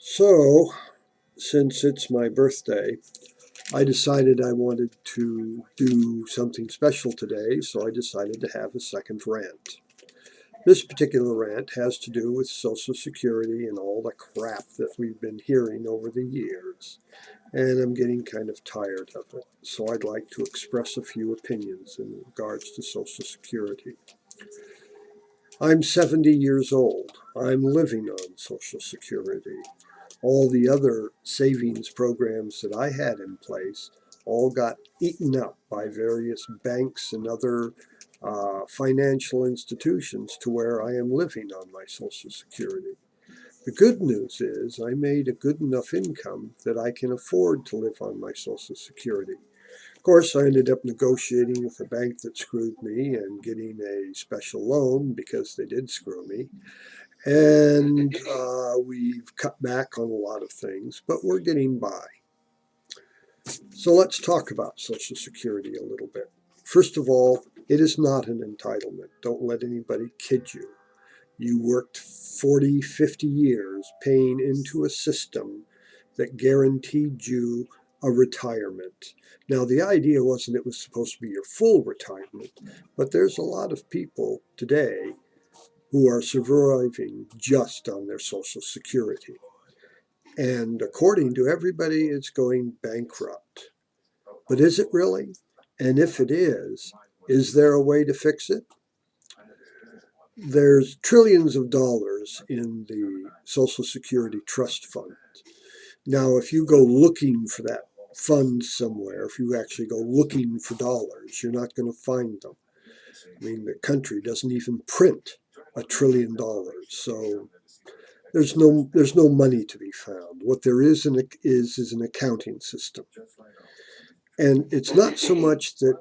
So, since it's my birthday, I decided I wanted to do something special today, so I decided to have a second rant. This particular rant has to do with Social Security and all the crap that we've been hearing over the years, and I'm getting kind of tired of it, so I'd like to express a few opinions in regards to Social Security. I'm 70 years old. I'm living on Social Security. All the other savings programs that I had in place all got eaten up by various banks and other financial institutions to where I am living on my Social Security. The good news is I made a good enough income that I can afford to live on my Social Security. Of course, I ended up negotiating with a bank that screwed me and getting a special loan because they did screw me. And we've cut back on a lot of things, but we're getting by. So let's talk about Social Security a little bit. First of all, it is not an entitlement. Don't let anybody kid you. You worked 40, 50 years paying into a system that guaranteed you a retirement. Now, the idea wasn't it was supposed to be your full retirement, but there's a lot of people today who are surviving just on their Social Security. And according to everybody, it's going bankrupt. But is it really? And if it is there a way to fix it? There's trillions of dollars in the Social Security Trust Fund. Now, if you go looking for that fund somewhere, if you actually go looking for dollars, you're not going to find them. I mean, the country doesn't even print $1 trillion. So there's no money to be found. What there is an accounting system. And it's not so much that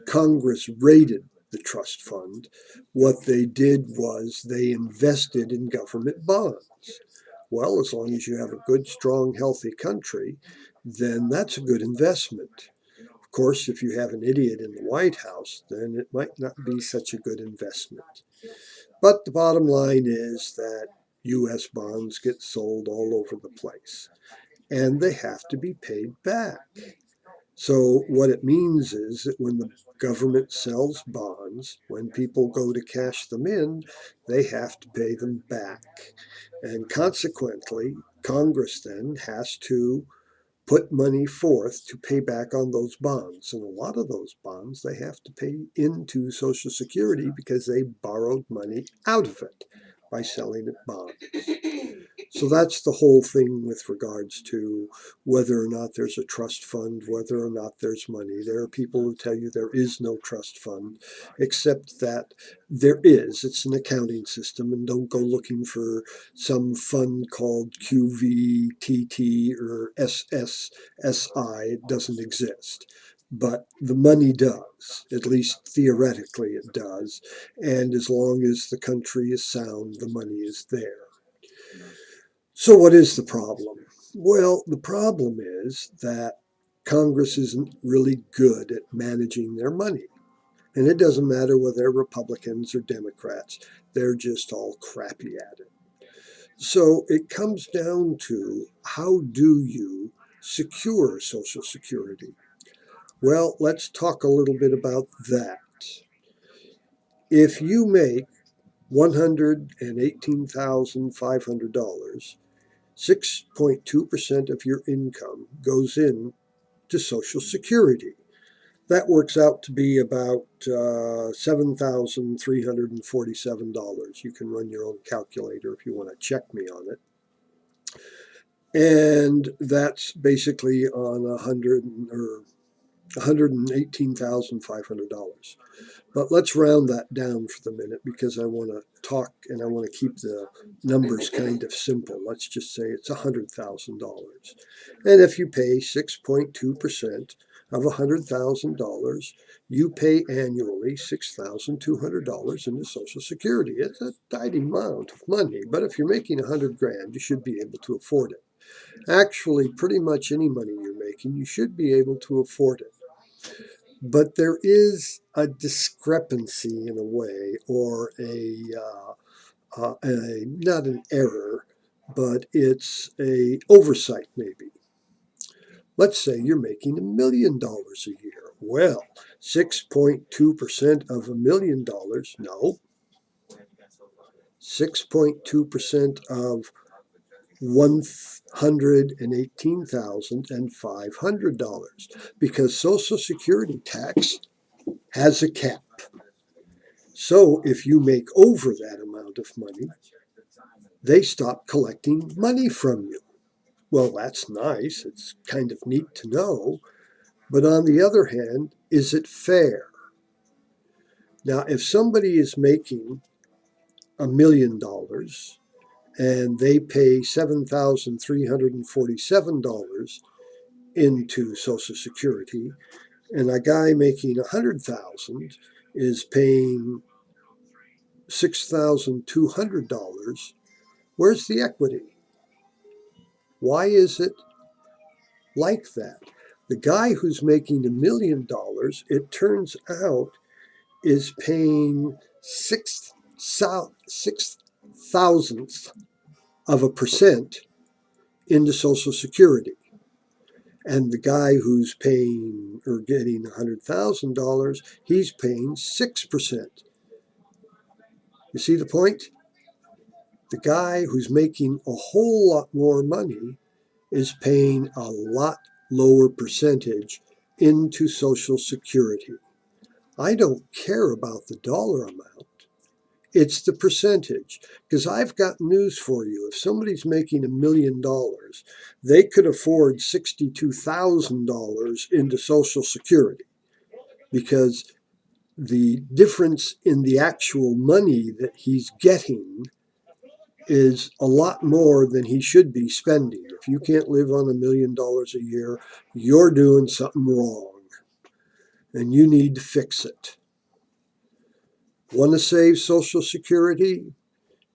Congress raided the trust fund. What they did was they invested in government bonds. Well, as long as you have a good, strong, healthy country, then that's a good investment. Of course, if you have an idiot in the White House, then it might not be such a good investment. But the bottom line is that U.S. bonds get sold all over the place, and they have to be paid back. So, what it means is that when the government sells bonds, when people go to cash them in, they have to pay them back. And consequently, Congress then has to put money forth to pay back on those bonds. And a lot of those bonds they have to pay into Social Security because they borrowed money out of it by selling it bonds. So that's the whole thing with regards to whether or not there's a trust fund, whether or not there's money. There are people who tell you there is no trust fund, except that there is. It's an accounting system, and don't go looking for some fund called QVTT or SSSI. It doesn't exist. But the money does, at least theoretically it does. And as long as the country is sound, the money is there. So, what is the problem? Well, the problem is that Congress isn't really good at managing their money. And it doesn't matter whether they're Republicans or Democrats, they're just all crappy at it. So, it comes down to how do you secure Social Security? Well, let's talk a little bit about that. If you make $118,500, 6.2% of your income goes in to Social Security. That works out to be about $7,347. You can run your own calculator if you want to check me on it. And that's basically on 100 or $118,500. But let's round that down for the minute because I want to talk and I want to keep the numbers kind of simple. Let's just say it's $100,000. And if you pay 6.2% of $100,000, you pay annually $6,200 into Social Security. It's a tidy amount of money, but if you're making 100 grand, you should be able to afford it. Actually, pretty much any money you're making, you should be able to afford it. But there is a discrepancy in a way, or a not an error, but it's a oversight maybe. Let's say you're making $1 million a year. Well, 6.2% of $1 million, no, 6.2% of $118,500, because Social Security tax has a cap. So if you make over that amount of money, they stop collecting money from you. Well, that's nice. It's kind of neat to know. But on the other hand, is it fair? Now, if somebody is making $1 million and they pay $7,347 into Social Security, and a guy making $100,000 is paying $6,200, where's the equity? Why is it like that? The guy who's making $1 million, it turns out, is paying 6,000th of a percent into Social Security. And the guy who's paying or getting $100,000, he's paying 6%. You see the point? The guy who's making a whole lot more money is paying a lot lower percentage into Social Security. I don't care about the dollar amount. It's the percentage. Because I've got news for you. If somebody's making $1 million, they could afford $62,000 into Social Security, because the difference in the actual money that he's getting is a lot more than he should be spending. If you can't live on $1 million a year, you're doing something wrong and you need to fix it. Want to save Social Security?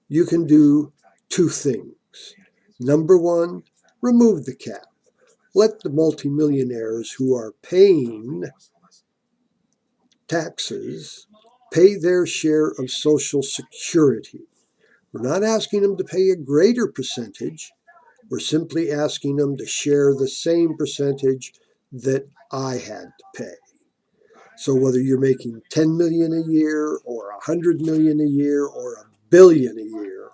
You can do two things. Number one, remove the cap. Let the multimillionaires who are paying taxes pay their share of Social Security. We're not asking them to pay a greater percentage. We're simply asking them to share the same percentage that I had to pay. So whether you're making 10 million a year or 100 million a year or $1 billion a year,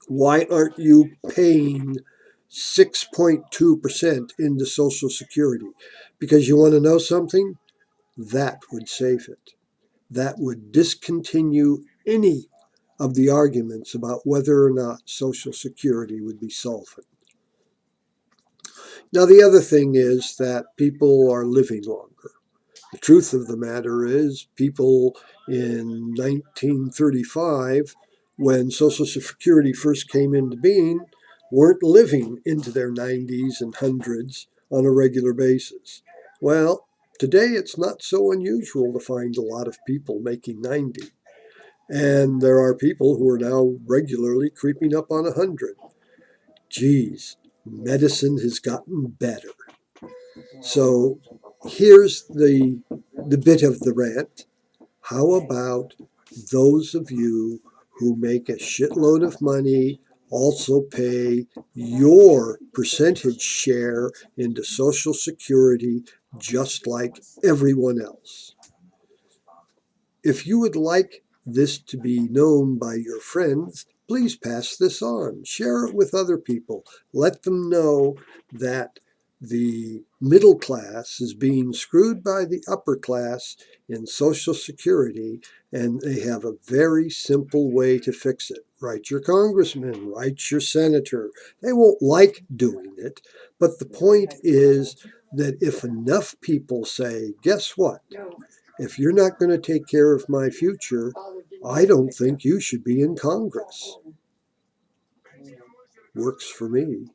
why aren't you paying 6.2% into Social Security? Because you want to know something? That would save it. That would discontinue any of the arguments about whether or not Social Security would be solvent. Now, the other thing is that people are living longer. The truth of the matter is, people in 1935, when Social Security first came into being, weren't living into their 90s and hundreds on a regular basis. Well, today it's not so unusual to find a lot of people making 90. And there are people who are now regularly creeping up on 100. Geez, medicine has gotten better. So here's the bit of the rant. How about those of you who make a shitload of money also pay your percentage share into Social Security just like everyone else? If you would like this to be known by your friends, please pass this on. Share it with other people. Let them know that the middle class is being screwed by the upper class in Social Security, and they have a very simple way to fix it. Write your congressman, write your senator. They won't like doing it, but the point is that if enough people say, guess what? If you're not going to take care of my future, I don't think you should be in Congress. Works for me.